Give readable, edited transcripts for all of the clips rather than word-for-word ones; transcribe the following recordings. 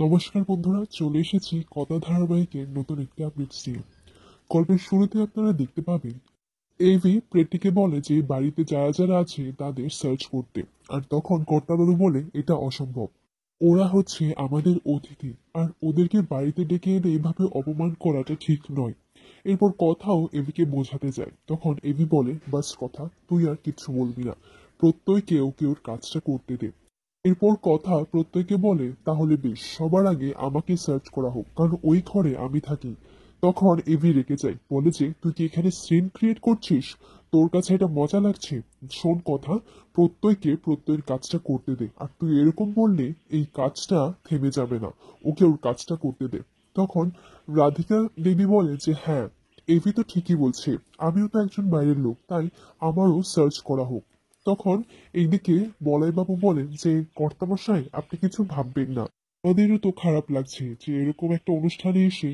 নমস্কার বন্ধুরা, চলে এসেছি কথা ধারাবাহিকের নতুন একটি আপডেট নিয়ে। গল্পের শুরুতে আপনারা দেখতে পাবেন এভি প্রেটিকে বলে যে বাড়িতে যারা যারা আছে তাদের সার্চ করতে। আর তখন কর্তাবাবু বলে এটা অসম্ভব, ওরা হচ্ছে আমাদের অতিথি, আর ওদেরকে বাড়িতে ডেকে এনে এভাবে অপমান করাটা ঠিক নয়। এরপর কথাও এভিকে বোঝাতে যায়, তখন এভি বলে বাস কথা, তুই আর কিচ্ছু বলবি না, প্রত্যয়কে ওকে ওর কাজটা করতে দে। এরপর কথা প্রত্যেককে বলে তাহলে বেশ, সবার আগে আমাকে সার্চ করা হোক, কারণ ওই ঘরে আমি থাকি। তখন এভি রেগে যায়, বলে যে তুই কি এখানে সিন ক্রিয়েট করছিস, তোর কাছে এটা মজা লাগছে? শোন কথা, প্রত্যয়কে প্রত্যয়ের কাজটা করতে দে, আর তুই এরকম বললে এই কাজটা থেমে যাবে না, ওকে ওর কাজটা করতে দে। তখন রাধিকা দেবী বলে যে হ্যাঁ, এভি তো ঠিকই বলছে, আমিও তো একজন বাইরের লোক, তাই আমারও সার্চ করা হোক। তখন এইদিকে বলাইবাবু বলেন যে কর্তামশাই, আপনি কিছু ভাববেন না, আমাদেরও তো খারাপ লাগছে যে এরকম একটা অনুষ্ঠানে এসে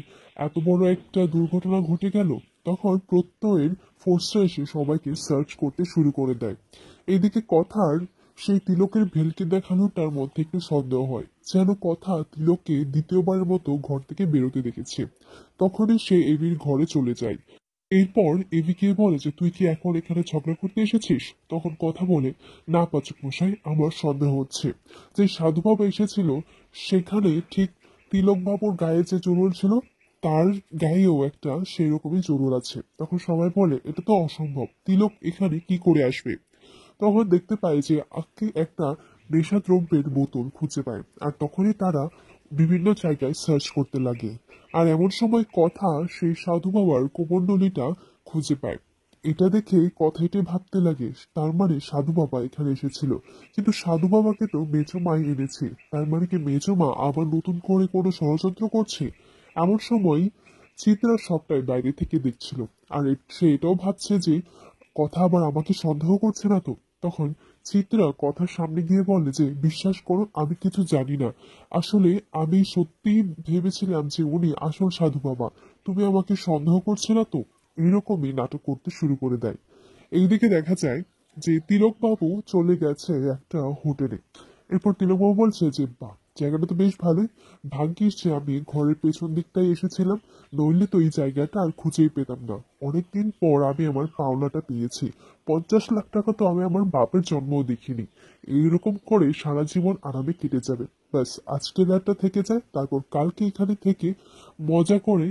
এত বড় একটা দুর্ঘটনা ঘটে গেল। তখন প্রত্যয়ের ফোর্সটা এসে সবাইকে সার্চ করতে শুরু করে দেয়। এইদিকে কথার সেই তিলকের ভেলকে দেখানোটার মধ্যে একটু সন্দেহ হয়, যেন কথা তিলককে দ্বিতীয়বারের মতো ঘর থেকে বেরোতে দেখেছে। তখনই সে এবির ঘরে চলে যায়। এরপর এভিকে বলে যে তুই কি এখন এখানে ঝগড়া করতে এসেছিস? তখন কথা বলে না পাচক মশাই, আমার সন্দেহ হচ্ছে যে সাধু বাবা এসেছিল, সেখানে ঠিক তিলক বাবুর গায়ে যে চুড়ুল ছিল, তার গায়েও একটা সেরকমই চুড়ুল আছে। তখন সবাই বলে এটা তো অসম্ভব, তিলক এখানে কি করে আসবে? তখন দেখতে পায় যে আজকে একটা নেশাদ্রব্যের বোতল খুঁজে পায়, আর তখনই তারা বিভিন্ন জায়গায় সার্চ করতে লাগে। আর এমন সময় কথা সেই সাধু বাবার কুমণ্ডলীটা খুঁজে পায়। এটা দেখে কথা এটাই ভাবতে লাগে, তার মানে সাধু বাবা এখানে এসেছিল, কিন্তু সাধু বাবাকে তো মেজো মাই এনেছে, তার মানে কি মেজো মা আবার নতুন করে কোনো ষড়যন্ত্র করছে? এমন সময় চিত্রা সবটাই বাইরে থেকে দেখছিল, আর সে এটাও ভাবছে যে কথা আবার আমাকে সন্দেহ করছে না তো। তখন চিত্রা কথার সামনে গিয়ে বলে যে বিশ্বাস করো, আমি কিছু জানি না, আসলে আমি সত্যি ভেবেছিলাম যে উনি আসল সাধু বাবা, তুমি আমাকে সন্দেহ করছে না তো। এইরকমই নাটক করতে শুরু করে দেয়। এইদিকে দেখা যায় যে তিলকবাবু চলে গেছে একটা হোটেলে। এরপর তিলকবাবু বলছে যে বাহ, জায়গাটা তো বেশ ভালোই, ভাগ্যিস যে আমি ঘরের পেছন দিকটাই এসেছিলাম, নইলে তো এই জায়গাটা আর খুঁজেই পেতাম না। অনেকদিন পর আমি আমার পাওনাটা পেয়েছি, 50 লাখ টাকা তো আমি আমার বাপের জন্মও দেখিনি। এইরকম করে সারা জীবন আরামে কেটে যাবে। ব্যাস আজকের রাতটা থেকে যায়, তারপর কালকে এখানে থেকে মজা করে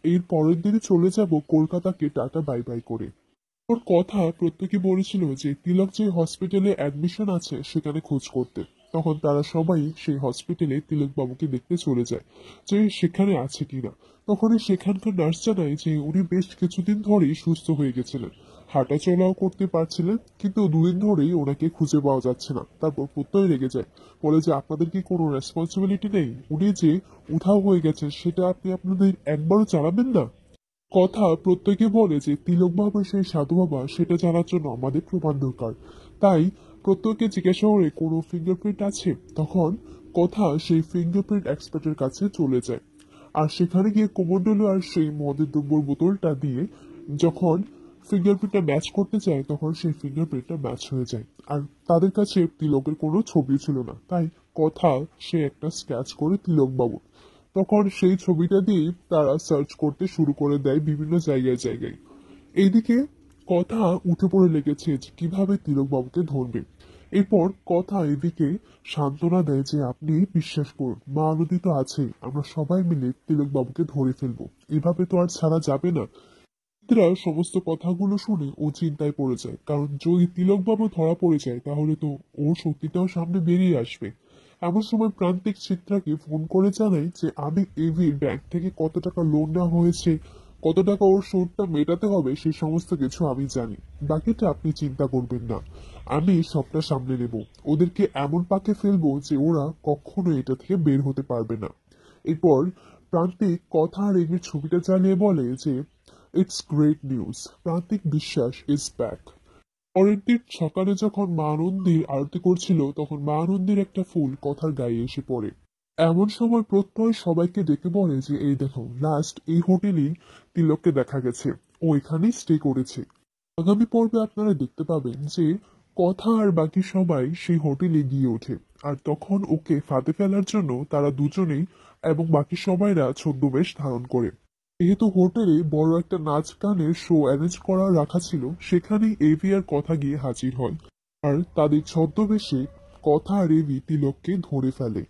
এর পরের দিনে চলে যাব কলকাতাকে টাটা বাই বাই করে। ওর কথা প্রত্যেকে বলেছিল যে তিলক যে হসপিটালে অ্যাডমিশন আছে সেখানে খোঁজ করতে। তখন তারা সবাই সেই হসপিটালে তিলক বাবুকে দেখতে চলে যায় যে সেখানে আছে কিনা। তখনই সেখানকার নার্স জানায় যে উনি বেশ কিছুদিন ধরেই সুস্থ হয়ে গেছিলেন, হাঁটা চলাও করতে পারছিলেন, কিন্তু দুদিন ধরেই ওনাকে খুঁজে পাওয়া যাচ্ছে না। তারপর প্রত্যয় রেগে যায়, বলে যে আপনাদের কি কোনো রেসপন্সিবিলিটি নেই? উনি যে উধাও হয়ে গেছেন সেটা আপনি আপনাদের একবারও জানাবেন না? কথা প্রত্যেকে বলে যে তিলক বাবা সেই সাধু বাবা সেটা জানার জন্য আমাদের প্রমাণ দরকার। তাই প্রত্যেককে জিজ্ঞাসা করে কোনো ফিঙ্গারপ্রিন্ট আছে। তখন কথা সেই ফিঙ্গারপ্রিন্ট এক্সপার্টের কাছে চলে যায়, আর সেখানে গিয়ে কোমণ্ডলু আর সেই মদের দ্রব্যর বোতলটা দিয়ে যখন ফিঙ্গারপ্রিন্টটা ম্যাচ করতে চায়, তখন সেই ফিঙ্গারপ্রিন্টটা ম্যাচ হয়ে যায়। আর তাদের কাছে তিলকের কোনো ছবি ছিল না, তাই কথা সে একটা স্কেচ করে তিলক বাবু, তখন সেই ছবিটা দিয়ে তারা সার্চ করতে শুরু করে দেয় বিভিন্ন জায়গায় জায়গায়। এইদিকে কথা উঠে পড়ে লেগেছে যে কিভাবে তিলকবাবুকে ধরবে। এরপর কথা এদিকে সান্ত্বনা দেয় যে আপনি বিশ্বাস করুন, মা আনন্দি তো আছেই, আমরা সবাই মিলে তিলকবাবুকে ধরে ফেলবো, এভাবে তো আর ছাড়া যাবে না। চিত্রা সমস্ত কথাগুলো শুনে ও চিন্তায় পড়ে যায়, কারণ যদি তিলকবাবু ধরা পড়ে যায় তাহলে তো ওর সত্যিটাও সামনে বেরিয়ে আসবে। এমন সময় প্রান্তিক চিত্রাকে ফোন করে জানায় যে আমি এভির ব্যাংক থেকে কত টাকা লোন নেওয়া হয়েছে, কত টাকা ওর সুদটা মেটাতে হবে, সেই সমস্ত কিছু আমি জানি, বাকিটা আপনি চিন্তা করবেন না, আমি সবটা সামলে নেব। ওদেরকে এমন পাকে ফেলবো যে ওরা কখনো এটা থেকে বের হতে পারবে না। এরপর প্রান্তিক কথা আর এভির ছবিটা চালিয়ে বলে যে ইটস গ্রেট নিউজ, প্রান্তিক বিশ্বাস ইজ ব্যাক। পরের দিন সকালে যখন মা আনন্দির আরতি করছিল, তখন মা আনন্দির একটা ফুল কথার গায়ে এসে পড়ে। এমন সময় প্রত্যয় সবাইকে ডেকে বলে যে এই দেখো, লাস্ট এই হোটেলেই তিলককে দেখা গেছে, ও এখানেই স্টে করেছে। আগামী পর্বে আপনারা দেখতে পাবেন যে কথা আর বাকি সবাই সেই হোটেলে গিয়ে ওঠে, আর তখন ওকে ফাঁদে ফেলার জন্য তারা দুজনেই এবং বাকি সবাইরা ছদ্মবেশ ধারণ করে। যেহেতু হোটেলে বড় একটা নাচ গানের শো অ্যারেঞ্জ করা রাখা ছিল, সেখানেই এভি আর কথা গিয়ে হাজির হয়, আর তাদের ছদ্মবেশে কথা আর এভি তিলককে ধরে ফেলে।